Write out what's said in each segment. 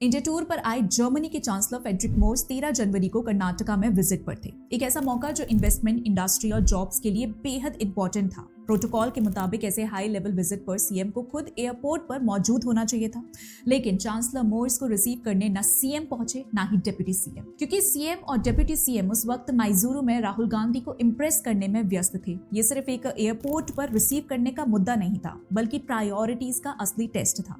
India tour पर आए Germany के चांसलर फ्रेडरिक मोर्स 13 जनवरी को कर्नाटका में विजिट पर थे। एक ऐसा मौका जो इन्वेस्टमेंट, इंडस्ट्री और जॉब्स के लिए बेहद इंपॉर्टेंट था। प्रोटोकॉल के मुताबिक ऐसे हाई लेवल विजिट पर सीएम को खुद एयरपोर्ट पर मौजूद होना चाहिए था, लेकिन चांसलर मोर्स को रिसीव करने न सीएम पहुंचे ना ही डिप्टी सीएम, क्योंकि सीएम और डिप्टी सीएम उस वक्त मैसूरू में राहुल गांधी को इम्प्रेस करने में व्यस्त थे। ये सिर्फ एक एयरपोर्ट पर रिसीव करने का मुद्दा नहीं था, बल्कि प्रायोरिटीज का असली टेस्ट था।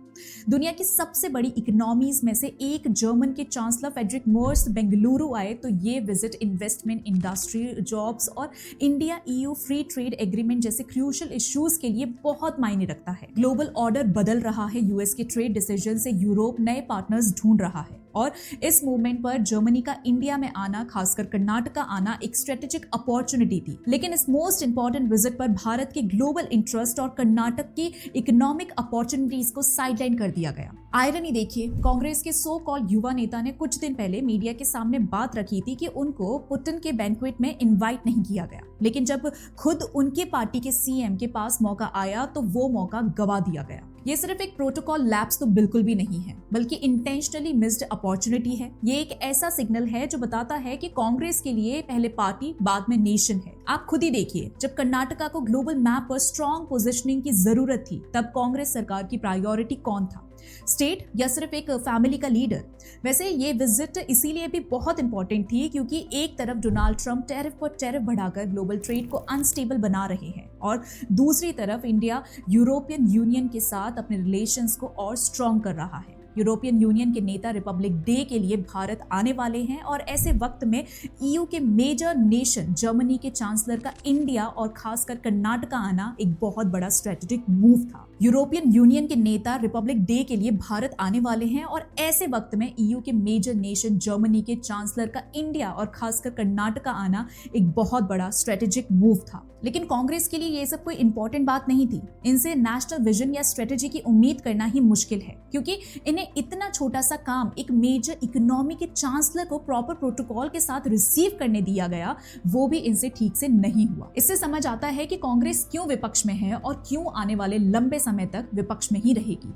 दुनिया की सबसे बड़ी इकोनॉमीज में से एक जर्मन के चांसलर फ्रेडरिक मोर्स बेंगलुरु आए तो ये विजिट इन्वेस्टमेंट, इंडस्ट्री, जॉब्स और India EU free trade agreement जैसे क्रूशियल इश्यूज के लिए बहुत मायने रखता है। ग्लोबल ऑर्डर बदल रहा है, यूएस के ट्रेड डिसीजन से यूरोप नए पार्टनर्स ढूंढ रहा है और इस मूवमेंट पर जर्मनी का इंडिया में आना, खासकर कर्नाटका आना, एक स्ट्रेटेजिक अपॉर्चुनिटी थी। लेकिन इस मोस्ट इंपॉर्टेंट विजिट पर भारत के ग्लोबल इंटरेस्ट और कर्नाटक की इकोनॉमिक अपॉर्चुनिटीज को साइडलाइन कर दिया गया। आयरनी देखिए, कांग्रेस के सो कॉल्ड युवा नेता ने कुछ दिन पहले मीडिया के सामने बात रखी थी कि उनको पुतिन के बैंक्वेट में इनवाइट नहीं किया गया, लेकिन जब खुद उनके पार्टी के सीएम के पास मौका आया तो वो मौका गवा दिया गया। ये सिर्फ एक प्रोटोकॉल लैप्स तो बिल्कुल भी नहीं है, बल्कि इंटेंशनली मिस्ड अपॉर्चुनिटी है। ये एक ऐसा सिग्नल है जो बताता है कि कांग्रेस के लिए पहले पार्टी बाद में नेशन है। आप खुद ही देखिए, जब कर्नाटका को ग्लोबल मैप पर स्ट्रॉन्ग पोजीशनिंग की जरूरत थी, तब कांग्रेस सरकार की प्रायोरिटी कौन था? स्टेट या सिर्फ एक फैमिली का लीडर? वैसे ये विजिट इसीलिए भी बहुत इंपॉर्टेंट थी क्योंकि एक तरफ डोनाल्ड ट्रंप टैरिफ पर टैरिफ बढ़ाकर ग्लोबल ट्रेड को अनस्टेबल बना रहे हैं और दूसरी तरफ इंडिया यूरोपियन यूनियन के साथ अपने रिलेशंस को और स्ट्रॉन्ग कर रहा है। यूरोपियन यूनियन के नेता रिपब्लिक डे के लिए भारत आने वाले हैं और ऐसे वक्त में EU के मेजर नेशन जर्मनी के चांसलर का इंडिया और खासकर कर्नाटका आना एक बहुत बड़ा स्ट्रेटेजिक मूव था। यूरोपियन यूनियन के नेता रिपब्लिक डे के लिए भारत आने वाले हैं और ऐसे वक्त में EU के मेजर नेशन जर्मनी के चांसलर का इंडिया और खासकर कर्नाटका आना एक बहुत बड़ा स्ट्रेटेजिक मूव था। लेकिन कांग्रेस के लिए ये सब कोई इंपॉर्टेंट बात नहीं थी। इनसे नेशनल विजन या स्ट्रेटेजी की उम्मीद करना ही मुश्किल है, क्योंकि इन्हें इतना छोटा सा काम, एक मेजर इकोनॉमी के चांसलर को प्रॉपर प्रोटोकॉल के साथ रिसीव करने दिया गया, वो भी इनसे ठीक से नहीं हुआ। इससे समझ आता है कि कांग्रेस क्यों विपक्ष में है और क्यों आने वाले लंबे समय तक विपक्ष में ही रहेगी।